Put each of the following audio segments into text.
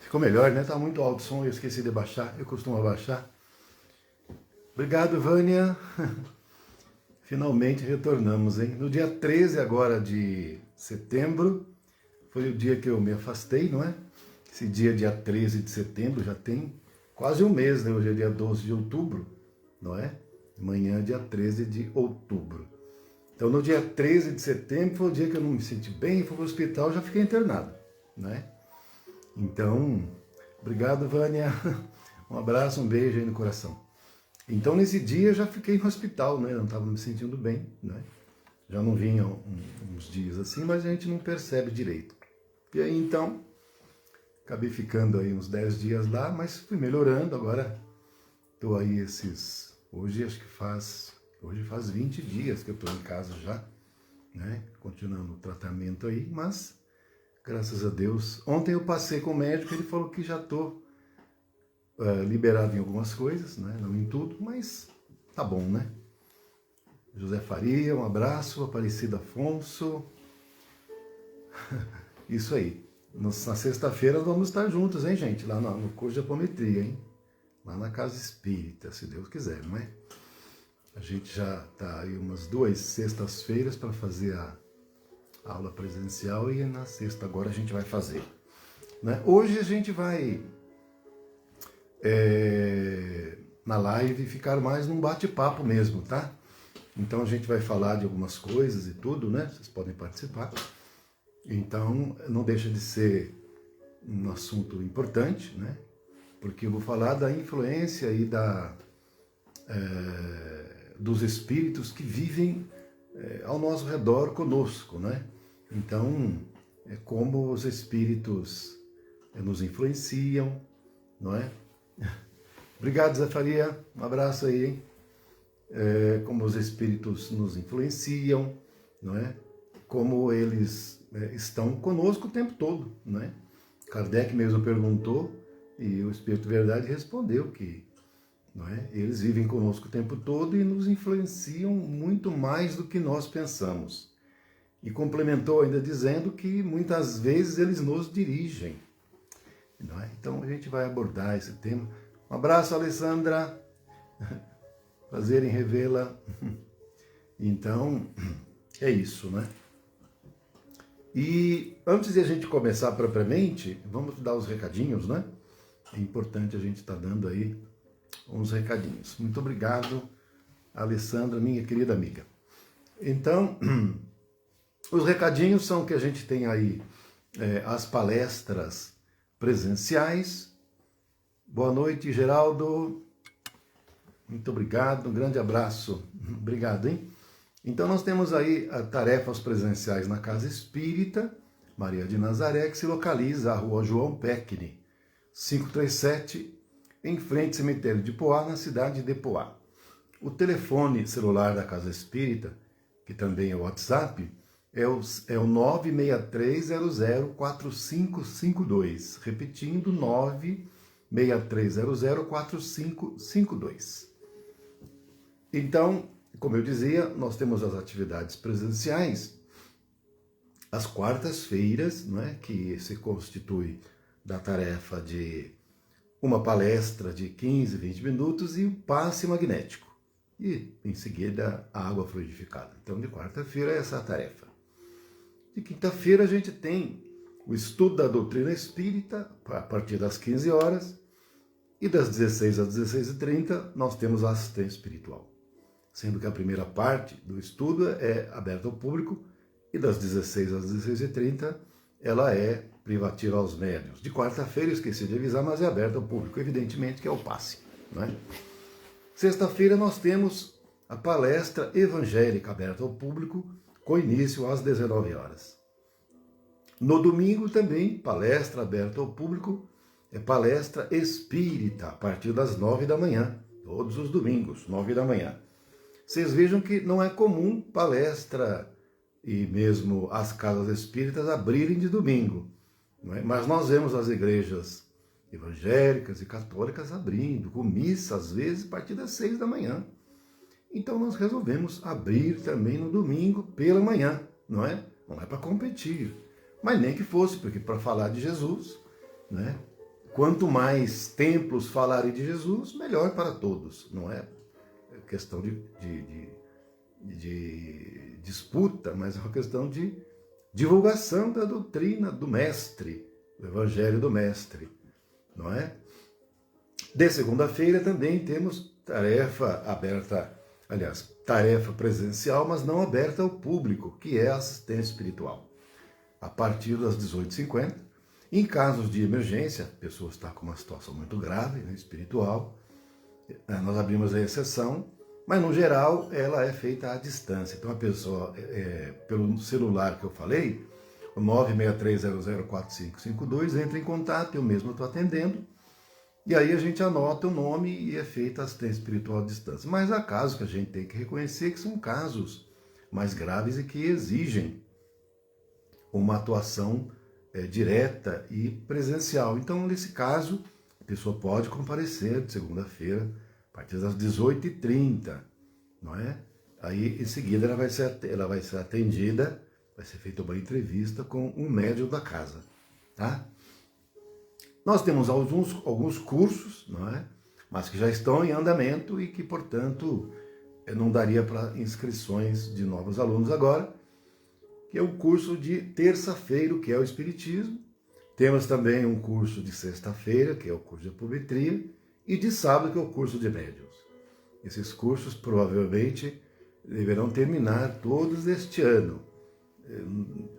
Ficou melhor, né? Tá muito alto o som, eu esqueci de baixar. Eu costumo abaixar. Obrigado, Vânia. Finalmente retornamos, hein? No dia 13 agora de setembro, foi o dia que eu me afastei, não é? Esse dia 13 de setembro, já tem quase um mês, né? Hoje é dia 12 de outubro, não é? Amanhã é dia 13 de outubro. Então, no dia 13 de setembro, foi o dia que eu não me senti bem, fui para o hospital, já fiquei internado, né? Então, obrigado, Vânia. Um abraço, um beijo aí no coração. Então, nesse dia, eu já fiquei no hospital, né? Eu não estava me sentindo bem, né? Já não vinha uns dias assim, mas a gente não percebe direito. E aí, então, acabei ficando aí uns 10 dias lá, mas fui melhorando. Agora, estou aí hoje acho que hoje faz 20 dias que eu estou em casa já, né? Continuando o tratamento aí, mas graças a Deus. Ontem eu passei com o médico, ele falou que já estou liberado em algumas coisas, né? Não em tudo, mas tá bom, né? José Faria, um abraço. Aparecido Afonso. Isso aí. Na sexta-feira vamos estar juntos, hein, gente? Lá no curso de apometria, hein? Lá na Casa Espírita, se Deus quiser, não é? A gente já está aí umas 2 sextas-feiras para fazer a aula presencial e na sexta agora a gente vai fazer, né? Hoje a gente vai na live ficar mais num bate-papo mesmo, tá? Então a gente vai falar de algumas coisas e tudo, né? Vocês podem participar. Então não deixa de ser um assunto importante, né? Porque eu vou falar da influência e dos espíritos que vivem ao nosso redor conosco, né? Então, é como os espíritos nos influenciam, não é? Obrigado, Zé Faria. Um abraço aí, hein? Como os espíritos nos influenciam, não é? Como eles estão conosco o tempo todo, não é? Kardec mesmo perguntou e o Espírito Verdade respondeu que, não é? Eles vivem conosco o tempo todo e nos influenciam muito mais do que nós pensamos. E complementou ainda dizendo que muitas vezes eles nos dirigem, não é? Então a gente vai abordar esse tema. Um abraço, Alessandra. Prazer em revê-la. Então, é isso, né? E antes de a gente começar propriamente, vamos dar os recadinhos, né? É importante a gente estar dando aí uns recadinhos. Muito obrigado, Alessandra, minha querida amiga. Então, os recadinhos são que a gente tem aí as palestras presenciais. Boa noite, Geraldo. Muito obrigado, um grande abraço. Obrigado, hein? Então nós temos aí tarefas presenciais na Casa Espírita Maria de Nazaré, que se localiza à Rua João Pecchini, 537, em frente ao cemitério de Poá, na cidade de Poá. O telefone celular da Casa Espírita, que também é o WhatsApp, é o 963004552. Repetindo, 963004552. Então, como eu dizia, nós temos as atividades presenciais, às quartas-feiras, não é, que se constitui da tarefa de uma palestra de 15, 20 minutos e o passe magnético. E, em seguida, a água fluidificada. Então, de quarta-feira é essa a tarefa. De quinta-feira a gente tem o estudo da doutrina espírita, a partir das 15 horas, e das 16 às 16h30 nós temos a assistência espiritual. Sendo que a primeira parte do estudo é aberta ao público, e das 16 às 16h30 ela é privativa aos médiuns. De quarta-feira, eu esqueci de avisar, mas é aberta ao público, evidentemente que é o passe, não é? Sexta-feira nós temos a palestra evangélica aberta ao público, com início às 19 horas. No domingo também, palestra aberta ao público, é palestra espírita, a partir das 9 da manhã, todos os domingos, 9 da manhã. Vocês vejam que não é comum palestra e mesmo as casas espíritas abrirem de domingo, não é? Mas nós vemos as igrejas evangélicas e católicas abrindo, com missa às vezes a partir das 6 da manhã. Então nós resolvemos abrir também no domingo pela manhã, não é? Não é para competir, mas nem que fosse, porque para falar de Jesus, né? quanto mais templos falarem de Jesus, melhor para todos. Não é questão de disputa, mas é uma questão de divulgação da doutrina do Mestre, do Evangelho do Mestre, não é? De segunda-feira também temos tarefa aberta, aliás, tarefa presencial, mas não aberta ao público, que é a assistência espiritual. A partir das 18h50, em casos de emergência, a pessoa está com uma situação muito grave, né, espiritual, nós abrimos a exceção, mas no geral ela é feita à distância. Então a pessoa, pelo celular que eu falei, o 963004552, entra em contato, eu mesmo estou atendendo, e aí a gente anota o nome e é feita a assistência espiritual à distância. Mas há casos que a gente tem que reconhecer que são casos mais graves e que exigem uma atuação direta e presencial. Então, nesse caso, a pessoa pode comparecer de segunda-feira, a partir das 18h30, não é? Aí, em seguida, ela vai ser atendida, vai ser feita uma entrevista com um médium da casa, tá? Nós temos alguns cursos, não é? Mas que já estão em andamento e que, portanto, não daria para inscrições de novos alunos agora, que é o curso de terça-feira, que é o Espiritismo. Temos também um curso de sexta-feira, que é o curso de apometria, e de sábado, que é o curso de médiuns. Esses cursos provavelmente deverão terminar todos este ano.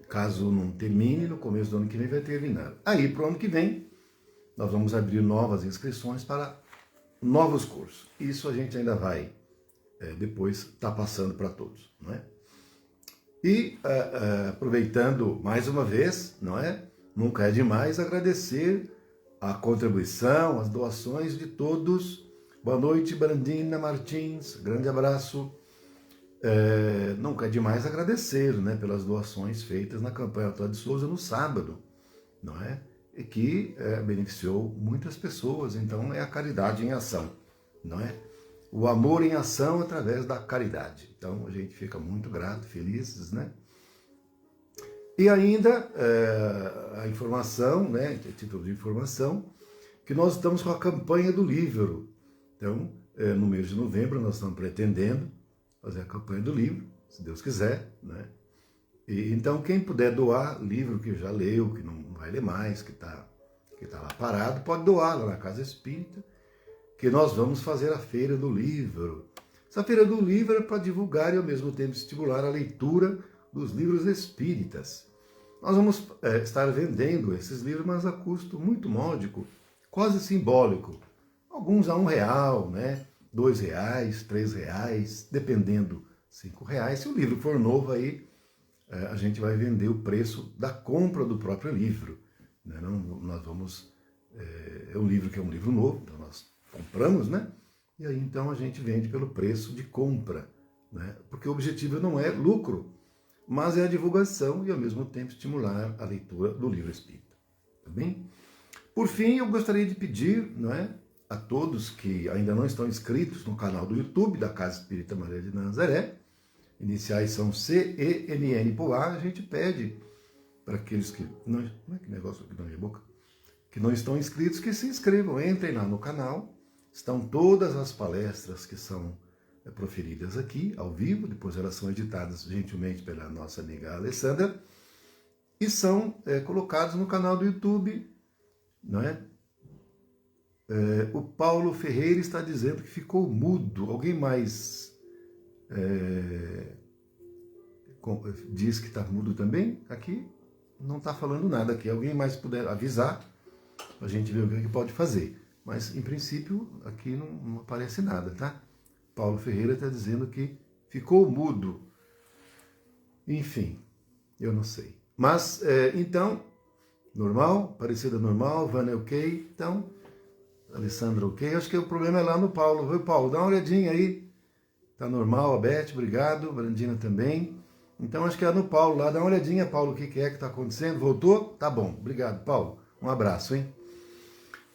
Caso não termine, no começo do ano que vem vai terminar. Aí, para o ano que vem, nós vamos abrir novas inscrições para novos cursos. Isso a gente ainda vai depois estar passando para todos, não é? E aproveitando mais uma vez, não é? Nunca é demais agradecer a contribuição, as doações de todos. Boa noite, Brandina Martins, grande abraço. Nunca é demais agradecer, né, pelas doações feitas na campanha Antônio de Souza no sábado, não é? E que beneficiou muitas pessoas. Então é a caridade em ação, não é? O amor em ação através da caridade. Então a gente fica muito grato, felizes, né? E ainda a informação, né, a título de informação, que nós estamos com a campanha do livro. Então, no mês de novembro, nós estamos pretendendo fazer a campanha do livro, se Deus quiser, né? E, então, quem puder doar livro que já leu, que não vai ler mais, que tá lá parado, pode doar lá na Casa Espírita, que nós vamos fazer a Feira do Livro. Essa Feira do Livro é para divulgar e, ao mesmo tempo, estimular a leitura dos livros espíritas. Nós vamos estar vendendo esses livros, mas a custo muito módico, quase simbólico. Alguns a R$1, né? R$2, R$3, dependendo, R$5. Se o livro for novo, aí a gente vai vender o preço da compra do próprio livro. Né? Nós vamos... É um livro que é um livro novo, então nós compramos, né? E aí então a gente vende pelo preço de compra, né? Porque o objetivo não é lucro, mas é a divulgação e ao mesmo tempo estimular a leitura do livro espírita. Tá bem? Por fim, eu gostaria de pedir, não é, a todos que ainda não estão inscritos no canal do YouTube da Casa Espírita Maria de Nazaré, iniciais são CENN-POA, a gente pede para aqueles que... Não é que negócio aqui na minha boca? Que não estão inscritos, que se inscrevam, entrem lá no canal. Estão todas as palestras que são proferidas aqui, ao vivo, depois elas são editadas gentilmente pela nossa amiga Alessandra, e são colocadas no canal do YouTube, não é? O Paulo Ferreira está dizendo que ficou mudo. Alguém mais diz que está mudo também? Aqui não está falando nada aqui. Alguém mais puder avisar, a gente vê o que pode fazer. Mas, em princípio, aqui não aparece nada, tá? Paulo Ferreira está dizendo que ficou mudo. Enfim, eu não sei. Mas, então, normal, Aparecida normal, Vânia ok, então, Alessandra ok. Acho que o problema é lá no Paulo. Viu, Paulo? Dá uma olhadinha aí. Tá normal, a Beth, obrigado. Brandina também. Então, acho que é no Paulo lá. Dá uma olhadinha, Paulo, o que é que está acontecendo. Voltou? Tá bom. Obrigado, Paulo. Um abraço, hein?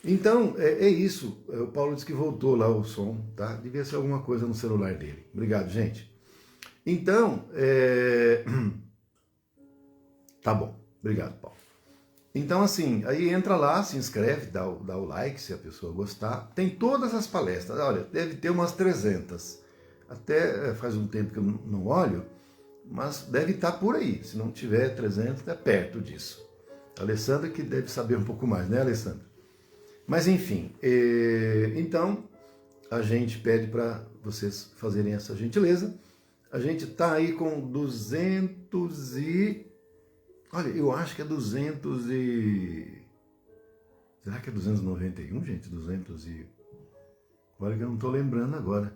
Então, é isso. O Paulo disse que voltou lá o som, tá? Devia ser alguma coisa no celular dele. Obrigado, gente. Então, tá bom. Obrigado, Paulo. Então, assim, aí entra lá, se inscreve, dá o like se a pessoa gostar. Tem todas as palestras, olha, deve ter umas 300. Até faz um tempo que eu não olho, mas deve estar por aí. Se não tiver 300, é perto disso. A Alessandra que deve saber um pouco mais, né, Alessandra? Mas, enfim, então a gente pede para vocês fazerem essa gentileza. A gente está aí com 200 e... Olha, eu acho que é 200 e... Será que é 291, gente? 200 e... Olha que eu não estou lembrando agora.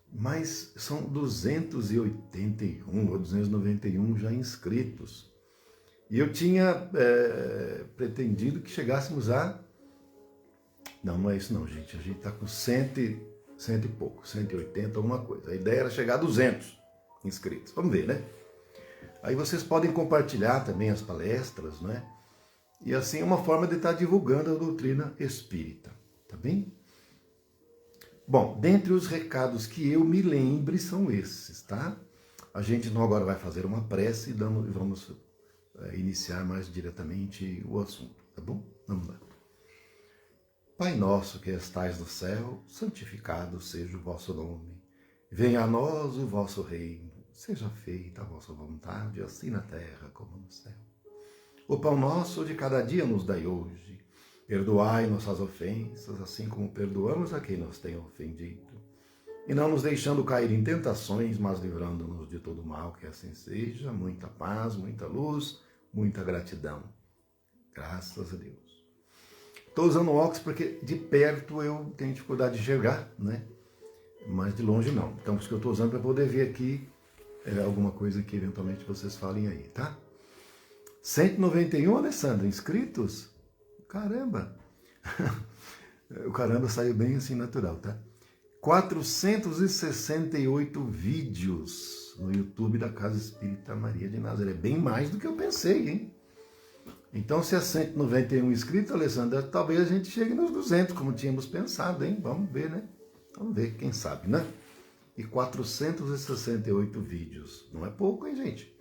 Mas são 281 ou 291 já inscritos. E eu tinha pretendido que chegássemos a... Não, não é isso não, gente. A gente está com 100 e pouco, 180, alguma coisa. A ideia era chegar a 200 inscritos. Vamos ver, né? Aí vocês podem compartilhar também as palestras, né? E assim é uma forma de estar divulgando a doutrina espírita, tá bem? Bom, dentre os recados que eu me lembre são esses, tá? A gente não agora vai fazer uma prece e vamos iniciar mais diretamente o assunto, tá bom? Vamos lá. Pai nosso que estais no céu, santificado seja o vosso nome. Venha a nós o vosso reino. Seja feita a vossa vontade, assim na terra como no céu. O pão nosso de cada dia nos dai hoje. Perdoai nossas ofensas, assim como perdoamos a quem nos tem ofendido. E não nos deixando cair em tentações, mas livrando-nos de todo mal, que assim seja. Muita paz, muita luz, muita gratidão. Graças a Deus. Estou usando óculos porque de perto eu tenho dificuldade de enxergar, né? Mas de longe não. Então, por isso que eu estou usando para poder ver aqui alguma coisa que eventualmente vocês falem aí, tá? 191, Alessandra, inscritos? Caramba! O caramba saiu bem assim natural, tá? 468 vídeos no YouTube da Casa Espírita Maria de Nazaré. É bem mais do que eu pensei, hein? Então, se é 191 inscritos, Alessandra, talvez a gente chegue nos 200, como tínhamos pensado, hein? Vamos ver, né? Vamos ver, quem sabe, né? E 468 vídeos. Não é pouco, hein, gente?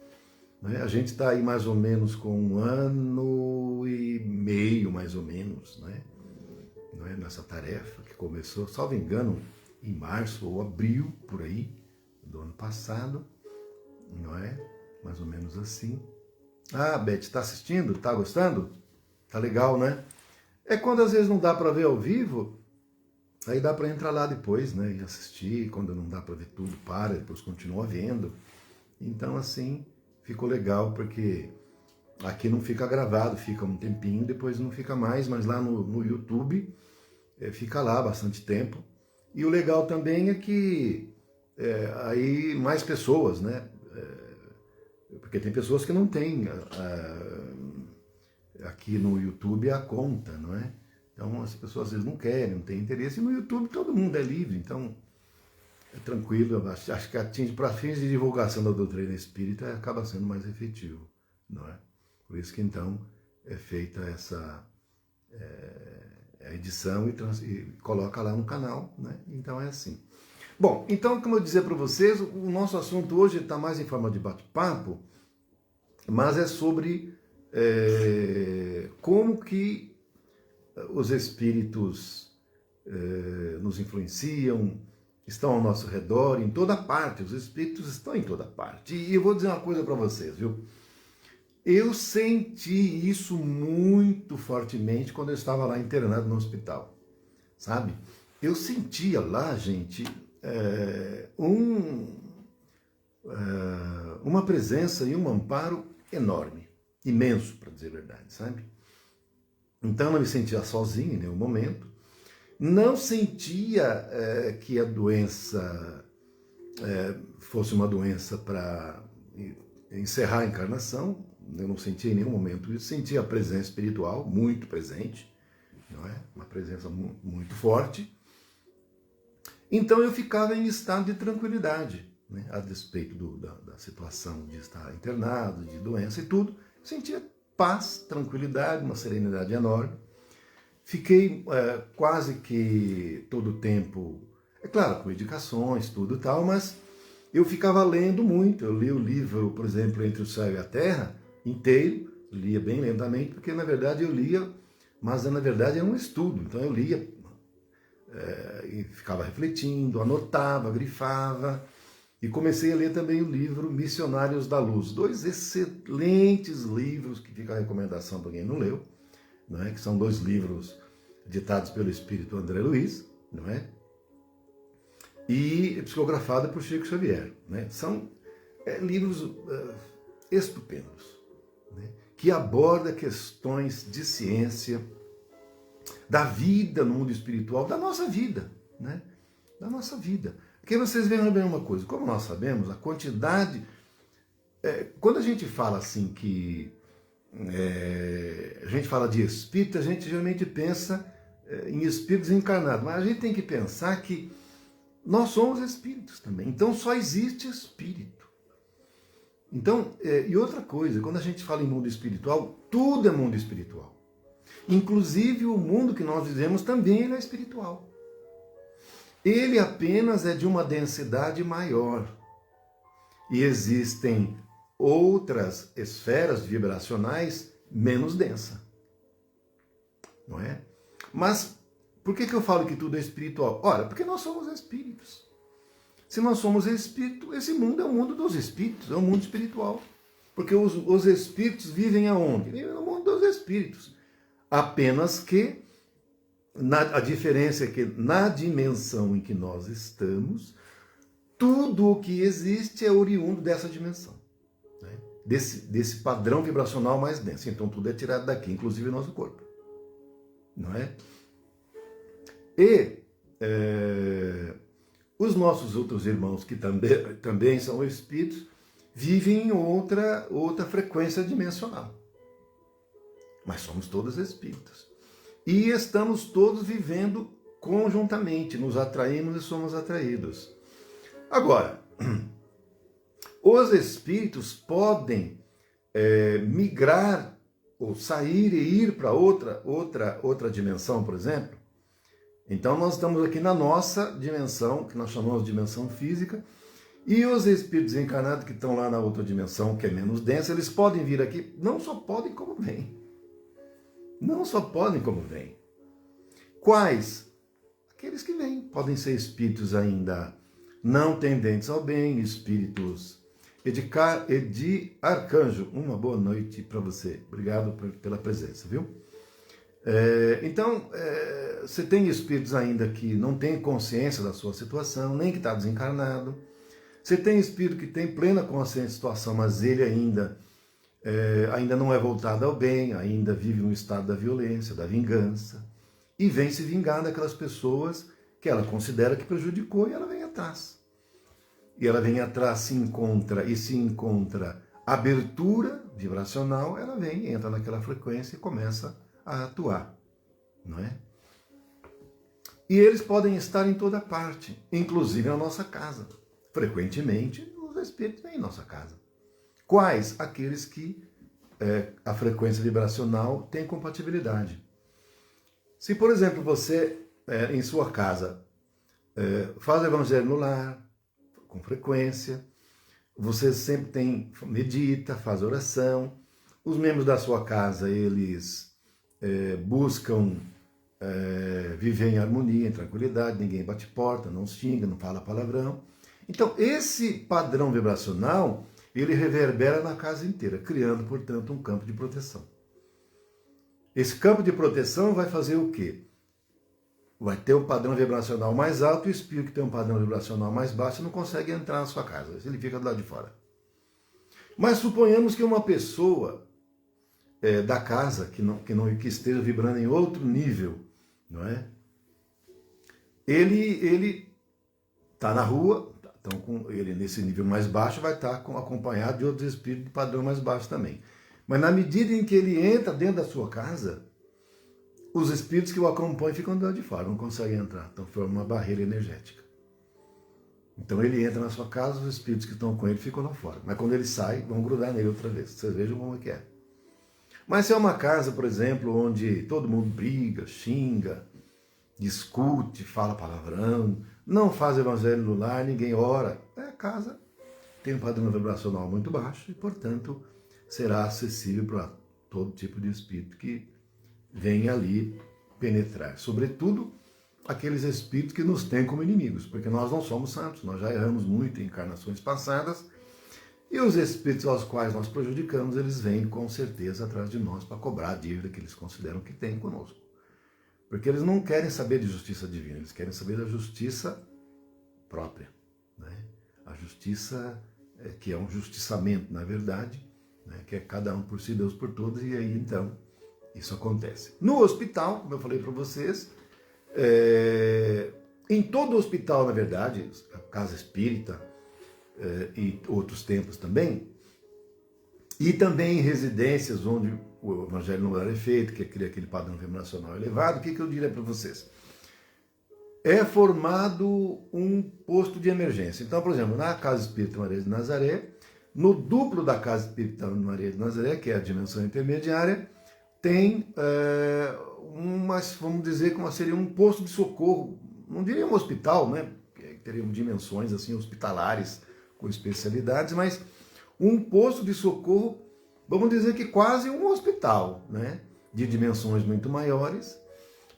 A gente está aí mais ou menos com 1 ano e meio, mais ou menos, né? Nessa tarefa que começou, salvo engano, em março ou abril, por aí, do ano passado, não é? Mais ou menos assim. Ah, Beth, está assistindo? Está gostando? Tá legal, né? É quando às vezes não dá para ver ao vivo, aí dá para entrar lá depois, né, e assistir. Quando não dá para ver tudo, depois continua vendo. Então, assim, ficou legal, porque aqui não fica gravado, fica um tempinho, depois não fica mais, mas lá no YouTube fica lá bastante tempo. E o legal também é que aí mais pessoas, né, porque tem pessoas que não têm aqui no YouTube a conta, não é? Então as pessoas às vezes não querem, não têm interesse, e no YouTube todo mundo é livre, então é tranquilo. Acho que atinge para fins de divulgação da doutrina espírita, acaba sendo mais efetivo, não é? Por isso que então é feita essa edição e coloca lá no canal, né? Então é assim. Bom, então, como eu dizia para vocês, o nosso assunto hoje está mais em forma de bate-papo, mas é sobre como que os espíritos nos influenciam, estão ao nosso redor, em toda parte. Os espíritos estão em toda parte. E eu vou dizer uma coisa para vocês, viu? Eu senti isso muito fortemente quando eu estava lá internado no hospital, sabe? Eu sentia lá, gente, uma presença e um amparo enorme, imenso, para dizer a verdade, sabe? Então eu não me sentia sozinho em nenhum momento, não sentia que a doença fosse uma doença para encerrar a encarnação. Eu não sentia em nenhum momento isso, sentia a presença espiritual muito presente, não é? Uma presença muito forte. Então eu ficava em estado de tranquilidade, né? A despeito da situação de estar internado, de doença e tudo, sentia paz, tranquilidade, uma serenidade enorme. Fiquei quase que todo o tempo, é claro, com medicações, tudo e tal, mas eu ficava lendo muito. Eu li o livro, por exemplo, Entre o Céu e a Terra, inteiro, lia bem lentamente, porque na verdade eu lia, mas na verdade é um estudo. Então eu lia e ficava refletindo, anotava, grifava, e comecei a ler também o livro Missionários da Luz. 2 excelentes livros, que fica a recomendação para quem não leu, não é? Que são 2 livros ditados pelo espírito André Luiz, não é? E psicografado por Chico Xavier. Né? São livros estupendos, né? Que abordam questões de ciência, da vida no mundo espiritual, da nossa vida, né? Da nossa vida. Porque vocês veem bem uma coisa, como nós sabemos, a quantidade... quando a gente fala assim que... a gente fala de espírito, a gente geralmente pensa em espíritos encarnados, mas a gente tem que pensar que nós somos espíritos também, então só existe espírito. Então, e outra coisa, quando a gente fala em mundo espiritual, tudo é mundo espiritual. Inclusive o mundo que nós vivemos também ele é espiritual. Ele apenas é de uma densidade maior. E existem outras esferas vibracionais menos densas. Não é? Mas por que eu falo que tudo é espiritual? Ora, porque nós somos espíritos. Se nós somos espírito, esse mundo é o mundo dos espíritos, é o mundo espiritual. Porque os espíritos vivem aonde? Vivem no mundo dos espíritos. Apenas que a diferença é que na dimensão em que nós estamos, tudo o que existe é oriundo dessa dimensão, né? Desse padrão vibracional mais denso. Então tudo é tirado daqui, inclusive o nosso corpo. Não é? E os nossos outros irmãos, que também são espíritos, vivem em outra frequência dimensional. Mas somos todos espíritos. E estamos todos vivendo conjuntamente, nos atraímos e somos atraídos. Agora, os espíritos podem migrar, ou sair e ir para outra dimensão, por exemplo. Então nós estamos aqui na nossa dimensão, que nós chamamos de dimensão física, e os espíritos encarnados que estão lá na outra dimensão, que é menos densa, eles podem vir aqui, não só podem como vêm. Não só podem como vêm. Quais? Aqueles que vêm. Podem ser espíritos ainda não tendentes ao bem, espíritos de arcanjo. Uma boa noite para você. Obrigado pela presença, viu? Então, você tem espíritos ainda que não têm consciência da sua situação, nem que está desencarnado. Você tem espírito que tem plena consciência da situação, mas ele ainda não é voltado ao bem, ainda vive no estado da violência, da vingança, e vem se vingar daquelas pessoas que ela considera que prejudicou, e ela vem atrás. E ela vem atrás, se encontra abertura vibracional, ela vem, entra naquela frequência e começa a atuar, não é? E eles podem estar em toda parte, inclusive na nossa casa. Frequentemente, os espíritos vêm em nossa casa. Quais? Aqueles que a frequência vibracional tem compatibilidade. Se, por exemplo, você, em sua casa, faz o evangelho no lar, com frequência, você sempre medita, faz oração, os membros da sua casa, eles buscam viver em harmonia, em tranquilidade, ninguém bate porta, não xinga, não fala palavrão. Então, esse padrão vibracional, ele reverbera na casa inteira, criando, portanto, um campo de proteção. Esse campo de proteção vai fazer o quê? Vai ter um padrão vibracional mais alto, e o espírito que tem um padrão vibracional mais baixo não consegue entrar na sua casa, ele fica do lado de fora. Mas suponhamos que uma pessoa da casa, que esteja vibrando em outro nível, não é? Ele está na rua, então ele nesse nível mais baixo vai estar acompanhado de outros espíritos de padrão mais baixo também. Mas na medida em que ele entra dentro da sua casa, os espíritos que o acompanham ficam do lado de fora, não conseguem entrar, então forma uma barreira energética. Então ele entra na sua casa, os espíritos que estão com ele ficam lá fora. Mas quando ele sai, vão grudar nele outra vez. Vocês vejam como é que é. Mas se é uma casa, por exemplo, onde todo mundo briga, xinga, discute, fala palavrão, não faz evangelho no lar, ninguém ora, a casa tem um padrão vibracional muito baixo e, portanto, será acessível para todo tipo de espírito que vem ali penetrar. Sobretudo aqueles espíritos que nos têm como inimigos, porque nós não somos santos, nós já erramos muito em encarnações passadas, e os espíritos aos quais nós prejudicamos, eles vêm com certeza atrás de nós para cobrar a dívida que eles consideram que têm conosco. Porque eles não querem saber de justiça divina, eles querem saber da justiça própria, né? A justiça que é um justiçamento, na verdade, né? Que é cada um por si, Deus por todos, e aí então isso acontece. No hospital, como eu falei para vocês, em todo hospital, na verdade, a casa espírita e outros templos também, e também em residências onde o evangelho não era feito, que cria aquele padrão vibracional elevado, o que eu diria para vocês? É formado um posto de emergência. Então, por exemplo, na Casa Espírita Maria de Nazaré, no duplo da Casa Espírita Maria de Nazaré, que é a dimensão intermediária, tem vamos dizer como seria um posto de socorro, não diria um hospital, né? Teríamos dimensões assim hospitalares com especialidades, mas um posto de socorro, vamos dizer que quase um hospital, né? De dimensões muito maiores.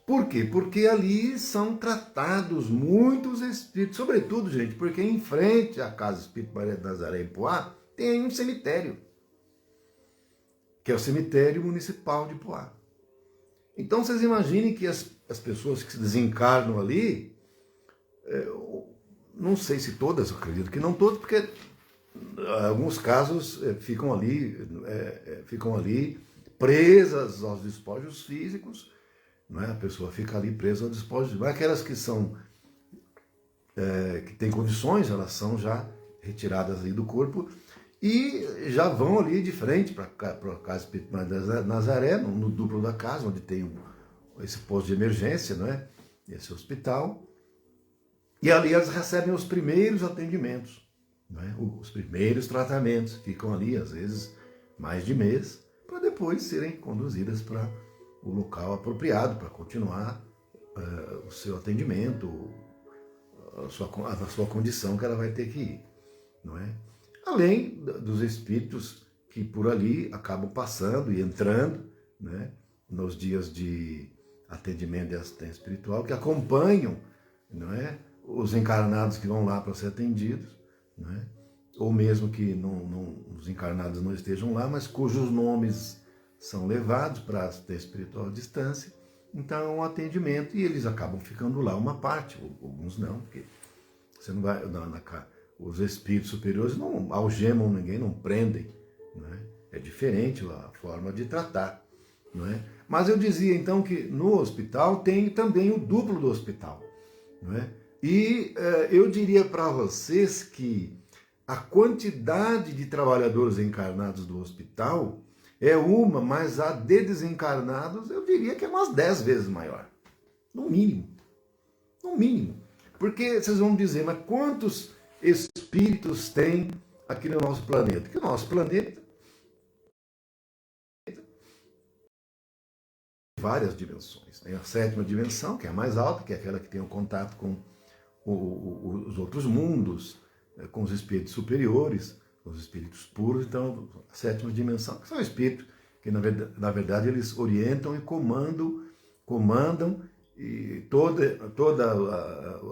Por quê? Porque ali são tratados muitos espíritos, sobretudo, gente, porque em frente à Casa Espírita Maria de Nazaré em Poá, tem um cemitério, que é o cemitério municipal de Poá. Então vocês imaginem que as pessoas que se desencarnam ali, não sei se todas, eu acredito que não todas, porque alguns casos ficam ali presas aos despojos físicos, não é? A pessoa fica ali presa aos despojos, mas aquelas que são que têm condições, elas são já retiradas ali do corpo e já vão ali de frente para a Casa Espírita de Nazaré, no duplo da casa, onde tem esse posto de emergência, não é? Esse hospital. E ali elas recebem os primeiros atendimentos, não é? Os primeiros tratamentos. Ficam ali, às vezes, mais de mês, para depois serem conduzidas para o local apropriado, para continuar o seu atendimento, a sua condição que ela vai ter que ir, não é? Além dos espíritos que por ali acabam passando e entrando, né, nos dias de atendimento e assistência espiritual, que acompanham, não é, os encarnados que vão lá para ser atendidos, não é? Ou mesmo que os encarnados não estejam lá, mas cujos nomes são levados para a assistência espiritual à distância. Então é um atendimento e eles acabam ficando lá uma parte, alguns não, porque você não vai os espíritos superiores não algemam ninguém, não prendem, não é? É diferente a forma de tratar, não é? Mas eu dizia então que no hospital tem também o duplo do hospital, não é? E eu diria para vocês que a quantidade de trabalhadores encarnados do hospital é uma, mas a de desencarnados eu diria que é umas 10 vezes maior, no mínimo, no mínimo. Porque vocês vão dizer, mas quantos espíritos tem aqui no nosso planeta? Que o nosso planeta tem várias dimensões. Tem a 7ª dimensão, que é a mais alta, que é aquela que tem o contato com os outros mundos, com os espíritos superiores, os espíritos puros. Então, a 7ª dimensão, que são espíritos que, na verdade, eles orientam e comandam e todas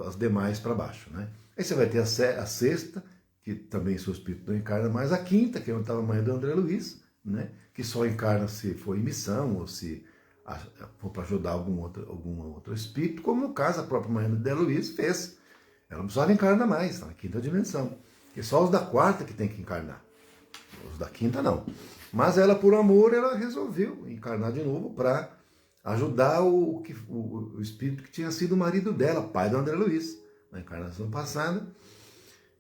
as demais para baixo, né? Aí você vai ter a 6ª, que também seu espírito não encarna mais, a 5ª, que é onde estava a mãe do André Luiz, né? Que só encarna se for em missão ou se for para ajudar algum outro espírito, como no caso a própria mãe do André Luiz fez. Ela não precisava encarnar mais, está na 5ª dimensão. Porque só os da 4ª que tem que encarnar. Os da 5ª não. Mas ela, por amor, ela resolveu encarnar de novo para ajudar o espírito que tinha sido o marido dela, pai do André Luiz, na encarnação passada.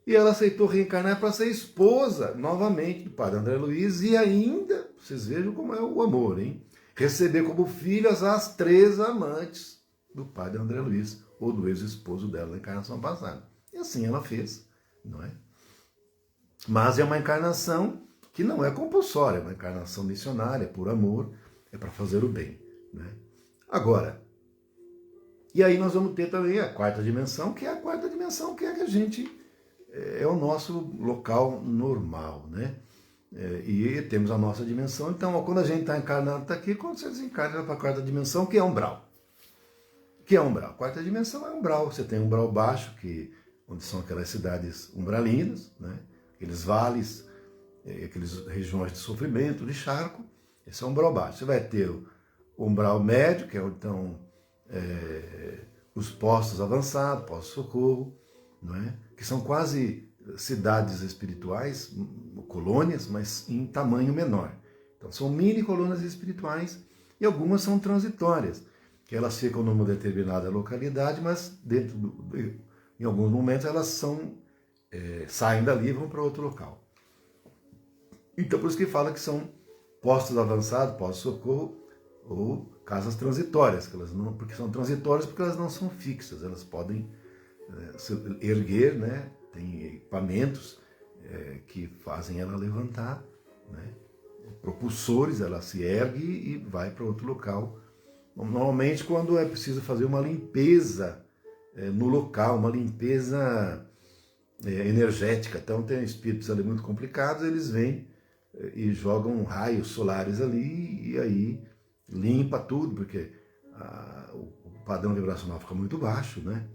E ela aceitou reencarnar para ser esposa novamente do pai do André Luiz e ainda, vocês vejam como é o amor, hein? Receber como filhas as 3 amantes do pai do André Luiz, ou do ex-esposo dela na encarnação passada. E assim ela fez, não é? Mas é uma encarnação que não é compulsória, é uma encarnação missionária, por amor, é para fazer o bem, né? Agora, e aí nós vamos ter também a 4ª dimensão, que é a 4ª dimensão, que é a que a gente é o nosso local normal, né? E temos a nossa dimensão. Então, quando a gente está encarnado, está aqui, quando você desencarna, vai para a quarta dimensão, que é umbral. Que é umbral? Quarta dimensão é umbral. Você tem umbral baixo, onde são aquelas cidades umbralinas, né? Aqueles vales, aquelas regiões de sofrimento, de charco. Esse é o umbral baixo. Você vai ter o umbral médio, que é onde estão os postos avançados, postos-socorro, não é? Que são quase cidades espirituais, colônias, mas em tamanho menor. Então são mini colônias espirituais e algumas são transitórias, que elas ficam numa determinada localidade, mas em alguns momentos elas saem dali e vão para outro local. Então por isso que fala que são postos avançados, postos-socorro ou casas transitórias, porque são transitórias porque elas não são fixas, elas podem se erguer, né? Tem equipamentos que fazem ela levantar, né? Propulsores, ela se ergue e vai para outro local. Normalmente quando é preciso fazer uma limpeza no local, uma limpeza energética, então tem espíritos ali muito complicados, eles vêm e jogam raios solares ali e aí limpa tudo, porque o padrão vibracional fica muito baixo, né?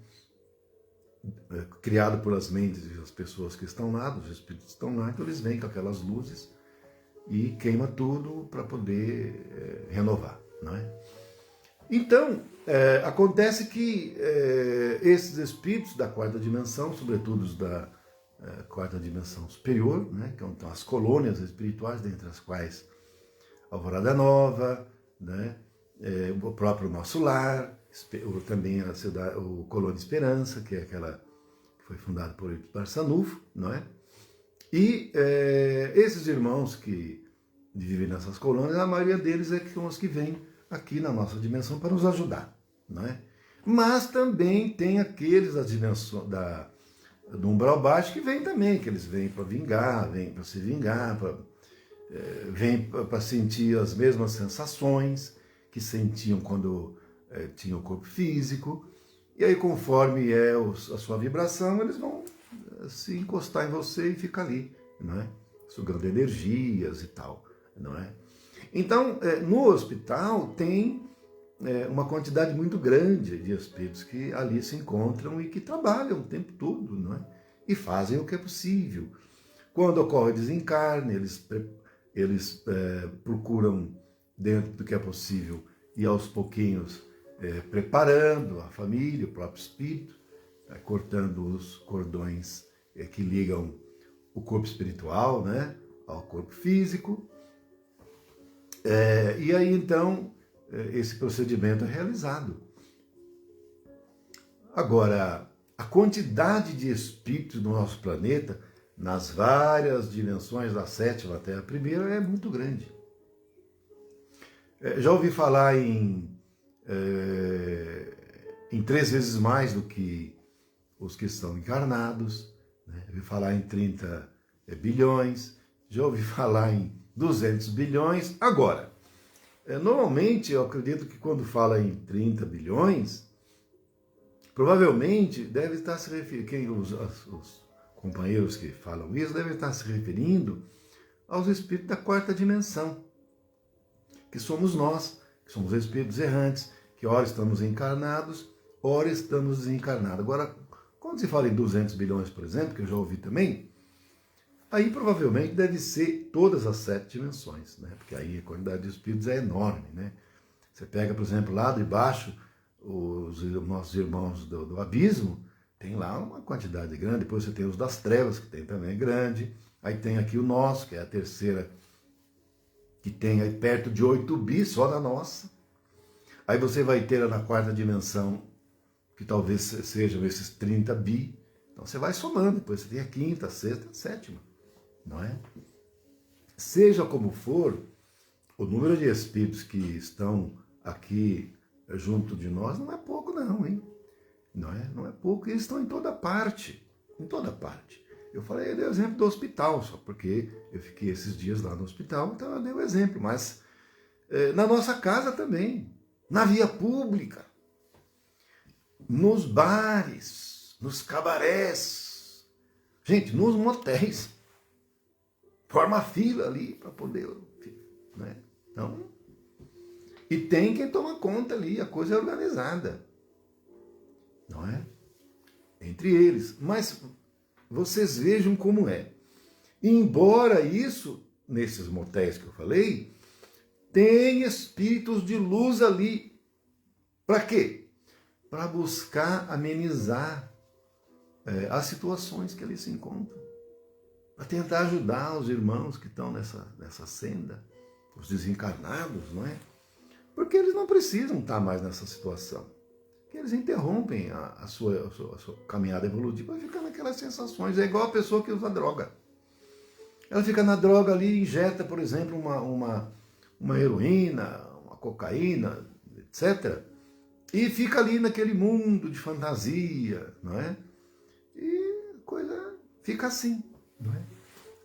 Criado pelas mentes das pessoas que estão lá, dos espíritos que estão lá, então eles vêm com aquelas luzes e queima tudo para poder renovar, não é? Então, acontece que esses espíritos da quarta dimensão, sobretudo os da quarta dimensão superior, né, que estão as colônias espirituais, dentre as quais Alvorada Nova, né, o próprio Nosso Lar, também a cidade, o Colônia Esperança, que é aquela que foi fundada por Barçanufo, não é? E esses irmãos que vivem nessas colônias, a maioria deles são os que vêm aqui na nossa dimensão para nos ajudar, não é? Mas também tem aqueles da dimensão do umbral baixo que vêm também, que eles vêm para vingar, vêm para se vingar, vêm para sentir as mesmas sensações que sentiam quando tinham o corpo físico, e aí conforme a sua vibração, eles vão se encostar em você e ficar ali, não é? Sugando energias e tal, não é? Então, no hospital tem uma quantidade muito grande de espíritos que ali se encontram e que trabalham o tempo todo, não é? E fazem o que é possível. Quando ocorre desencarne, eles procuram, dentro do que é possível, e aos pouquinhos preparando a família, o próprio espírito, cortando os cordões que ligam o corpo espiritual, né, ao corpo físico. E aí, então, esse procedimento é realizado. Agora, a quantidade de espíritos no nosso planeta, nas várias dimensões, da sétima até a primeira, é muito grande. Já ouvi falar em 3 vezes mais do que os que estão encarnados, né? Já ouvi falar em 30 bilhões, já ouvi falar em 200 bilhões. Agora, normalmente eu acredito que quando fala em 30 bilhões, provavelmente deve estar se referindo, os companheiros que falam isso, devem estar se referindo aos espíritos da quarta dimensão, que somos nós, que somos espíritos errantes, que ora estamos encarnados, ora estamos desencarnados. Agora, quando se fala em 200 bilhões, por exemplo, que eu já ouvi também, aí provavelmente deve ser todas as 7 dimensões, né? Porque aí a quantidade de espíritos é enorme, né? Você pega, por exemplo, lá de baixo, os nossos irmãos do abismo, tem lá uma quantidade grande, depois você tem os das trevas, que tem também grande, aí tem aqui o nosso, que é a terceira, que tem aí perto de 8 bi só da nossa. Aí você vai ter na quarta dimensão, que talvez sejam esses 30 bi. Então você vai somando, depois você tem a quinta, a sexta, a sétima, não é? Seja como for, o número de espíritos que estão aqui junto de nós não é pouco não, hein? Não é pouco, eles estão em toda parte, em toda parte. Eu falei do exemplo do hospital, só porque eu fiquei esses dias lá no hospital, então eu dei o exemplo, mas na nossa casa também, na via pública, nos bares, nos cabarés, gente, nos motéis. forma fila ali para poder, né? Então, e tem quem toma conta ali, a coisa é organizada, não é? Entre eles. Mas vocês vejam como é. Embora isso, nesses motéis que eu falei, tem espíritos de luz ali. Para quê? Para buscar amenizar as situações que ali se encontram. Para tentar ajudar os irmãos que estão nessa senda, os desencarnados, não é? Porque eles não precisam estar mais nessa situação. Que eles interrompem a sua caminhada evolutiva e ficam naquelas sensações. É igual a pessoa que usa droga. Ela fica na droga ali, injeta, por exemplo, uma heroína, uma cocaína, etc. E fica ali naquele mundo de fantasia, não é? E a coisa fica assim, não é?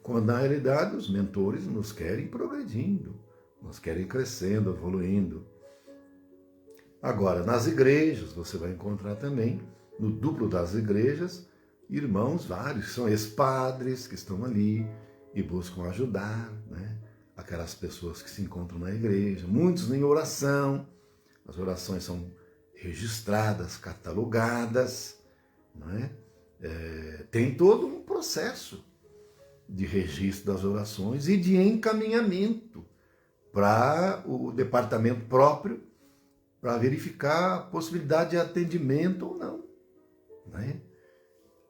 Quando na realidade os mentores nos querem progredindo, nos querem crescendo, evoluindo. Agora, nas igrejas, você vai encontrar também, no duplo das igrejas, irmãos vários, são ex-padres que estão ali e buscam ajudar, né, aquelas pessoas que se encontram na igreja, muitos em oração, as orações são registradas, catalogadas, não é? Tem todo um processo de registro das orações e de encaminhamento para o departamento próprio, para verificar a possibilidade de atendimento ou não, né?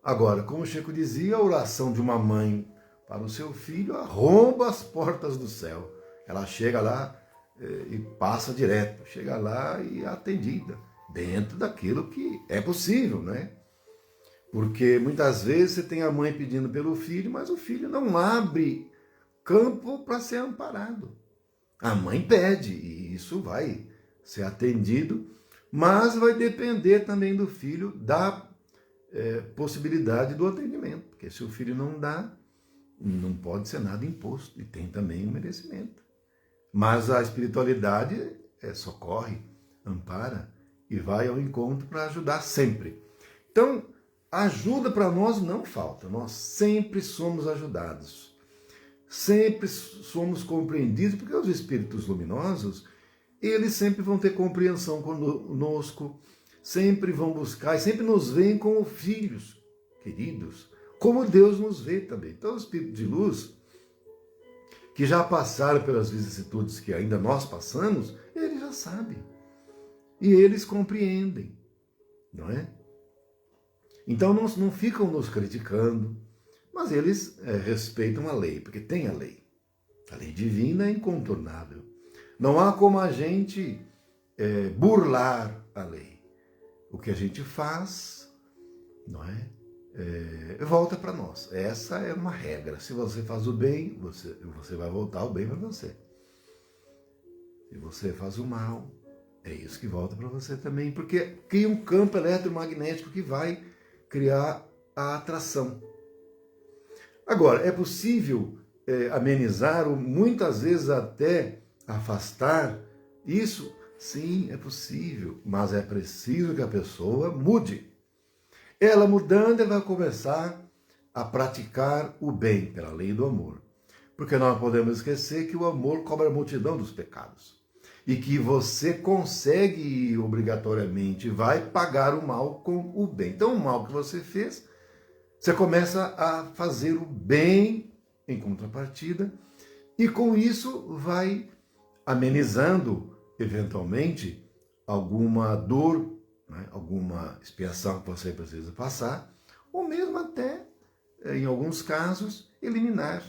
Agora, como o Chico dizia, a oração de uma mãe para o seu filho arromba as portas do céu. Ela chega lá e passa direto, chega lá e é atendida, dentro daquilo que é possível, né? Porque muitas vezes você tem a mãe pedindo pelo filho, mas o filho não abre campo para ser amparado. A mãe pede, e isso vai ser atendido, mas vai depender também do filho da possibilidade do atendimento, porque se o filho não dá, não pode ser nada imposto, e tem também um merecimento. Mas a espiritualidade socorre, ampara e vai ao encontro para ajudar sempre. Então, ajuda para nós não falta, nós sempre somos ajudados, sempre somos compreendidos, porque os espíritos luminosos, eles sempre vão ter compreensão conosco, sempre vão buscar e sempre nos veem como filhos queridos, como Deus nos vê também. Então, os espíritos de luz, que já passaram pelas vicissitudes que ainda nós passamos, eles já sabem. E eles compreendem, não é? Então, não ficam nos criticando, mas eles respeitam a lei, porque tem a lei. A lei divina é incontornável. Não há como a gente burlar a lei. O que a gente faz, não é? Volta para nós. Essa é uma regra. Se você faz o bem, você vai voltar o bem para você. Se você faz o mal, é isso que volta para você também, porque cria um campo eletromagnético que vai criar a atração. Agora, é possível amenizar ou muitas vezes até afastar isso? Sim, é possível, mas é preciso que a pessoa mude. Ela mudando, ela vai começar a praticar o bem pela lei do amor. Porque não podemos esquecer que o amor cobre a multidão dos pecados. E que você consegue, obrigatoriamente, vai pagar o mal com o bem. Então, o mal que você fez, você começa a fazer o bem em contrapartida, e com isso vai amenizando, eventualmente, alguma dor, né, alguma expiação que você precisa passar, ou mesmo até, em alguns casos, eliminar,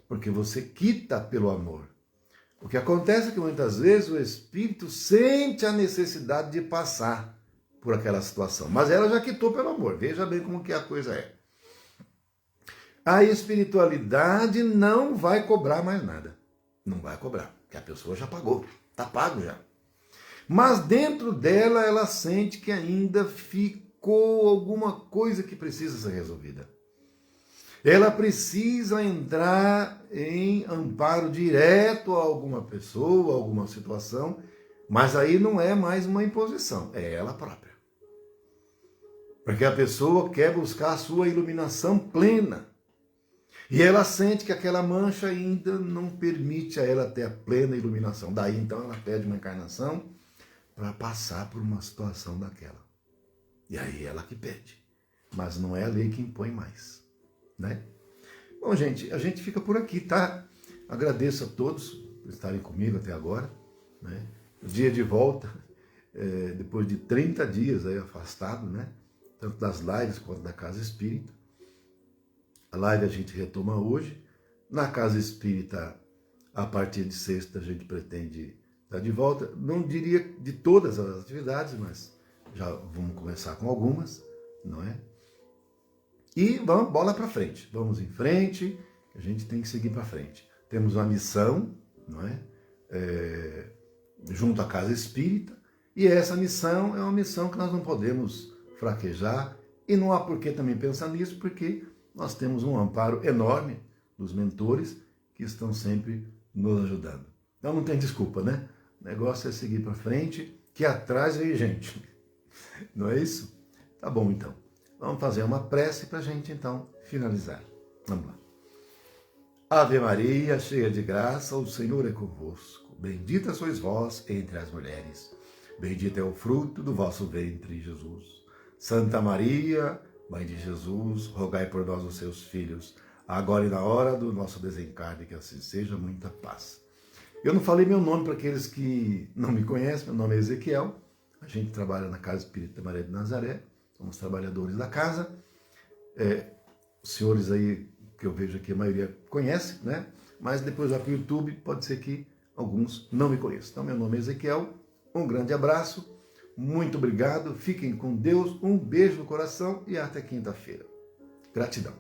porque você quita pelo amor. O que acontece é que muitas vezes o espírito sente a necessidade de passar por aquela situação, mas ela já quitou pelo amor. Veja bem como que a coisa é. A espiritualidade não vai cobrar mais nada. Não vai cobrar, porque a pessoa já pagou, está pago já. Mas dentro dela, ela sente que ainda ficou alguma coisa que precisa ser resolvida. Ela precisa entrar em amparo direto a alguma pessoa, a alguma situação, mas aí não é mais uma imposição, é ela própria. Porque a pessoa quer buscar a sua iluminação plena. E ela sente que aquela mancha ainda não permite a ela ter a plena iluminação. Daí então ela pede uma encarnação para passar por uma situação daquela. E aí ela que pede. Mas não é a lei que impõe mais, né? Bom, gente, a gente fica por aqui, tá? Agradeço a todos por estarem comigo até agora, né? O dia de volta, depois de 30 dias aí afastado, né? Tanto das lives quanto da Casa Espírita. A live a gente retoma hoje. Na Casa Espírita, a partir de sexta, a gente pretende estar de volta. Não diria de todas as atividades, mas já vamos começar com algumas, não é? E vamos, bola para frente. Vamos em frente, a gente tem que seguir para frente. Temos uma missão, não é? Junto à Casa Espírita, e essa missão é uma missão que nós não podemos fraquejar, e não há por que também pensar nisso, porque nós temos um amparo enorme dos mentores que estão sempre nos ajudando. Então não tem desculpa, né? O negócio é seguir para frente, que atrás vem gente. Não é isso? Tá bom, então. Vamos fazer uma prece para a gente, então, finalizar. Vamos lá. Ave Maria, cheia de graça, o Senhor é convosco. Bendita sois vós entre as mulheres. Bendito é o fruto do vosso ventre, Jesus. Santa Maria, Mãe de Jesus, rogai por nós, os seus filhos, agora e na hora do nosso desencarne, que assim seja. Muita paz. Eu não falei meu nome para aqueles que não me conhecem. Meu nome é Ezequiel. A gente trabalha na Casa Espírita Maria de Nazaré. Somos trabalhadores da casa. Os senhores aí, que eu vejo aqui, a maioria conhece, né? Mas depois vai para o YouTube, pode ser que alguns não me conheçam. Então, meu nome é Ezequiel. Um grande abraço. Muito obrigado. Fiquem com Deus. Um beijo no coração e até quinta-feira. Gratidão.